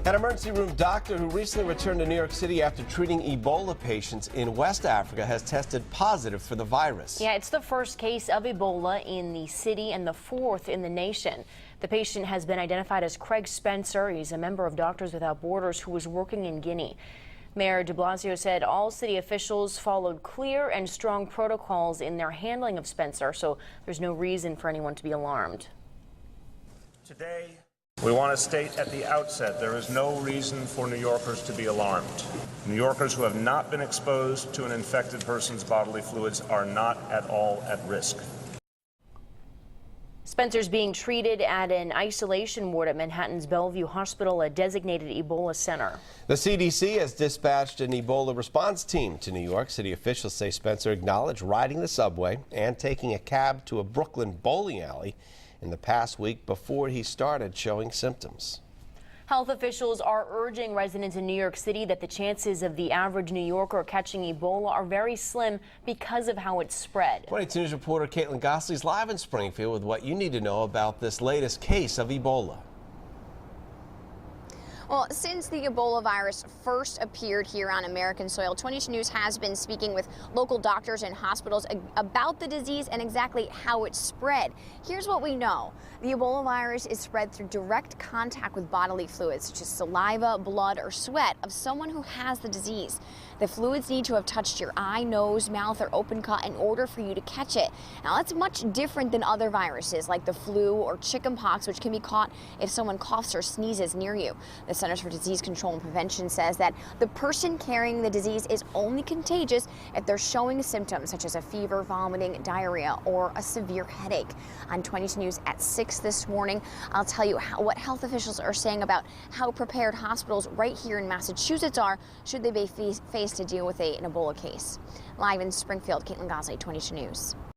An emergency room doctor who recently returned to New York City after treating Ebola patients in West Africa has tested positive for the virus. Yeah, it's the first case of Ebola in the city and the fourth in the nation. The patient has been identified as Craig Spencer. He's a member of Doctors Without Borders who was working in Guinea. Mayor de Blasio said all city officials followed clear and strong protocols in their handling of Spencer, so there's no reason for anyone to be alarmed. Today, we want to state at the outset there is no reason for New Yorkers to be alarmed. New Yorkers who have not been exposed to an infected person's bodily fluids are not at all at risk. Spencer's being treated at an isolation ward at Manhattan's Bellevue Hospital, a designated Ebola center. The CDC has dispatched an Ebola response team to New York. City officials say Spencer acknowledged riding the subway and taking a cab to a Brooklyn bowling alley in the past week before he started showing symptoms. Health officials are urging residents in New York City that the chances of the average New Yorker catching Ebola are very slim because of how it's spread. 22 News reporter Caitlin Gosley is live in Springfield with what you need to know about this latest case of Ebola. Well, since the Ebola virus first appeared here on American soil, 22 News has been speaking with local doctors and hospitals about the disease and exactly how it spread. Here's what we know. The Ebola virus is spread through direct contact with bodily fluids, such as saliva, blood, or sweat of someone who has the disease. The fluids need to have touched your eye, nose, mouth, or open cut in order for you to catch it. Now, that's much different than other viruses like the flu or chickenpox, which can be caught if someone coughs or sneezes near you. The Centers for Disease Control and Prevention says that the person carrying the disease is only contagious if they're showing symptoms such as a fever, vomiting, diarrhea, or a severe headache. On 22 News at 6 this morning, I'll tell you what health officials are saying about how prepared hospitals right here in Massachusetts are should they be faced to deal with an Ebola case. Live in Springfield, Caitlin Gosley, 22 News.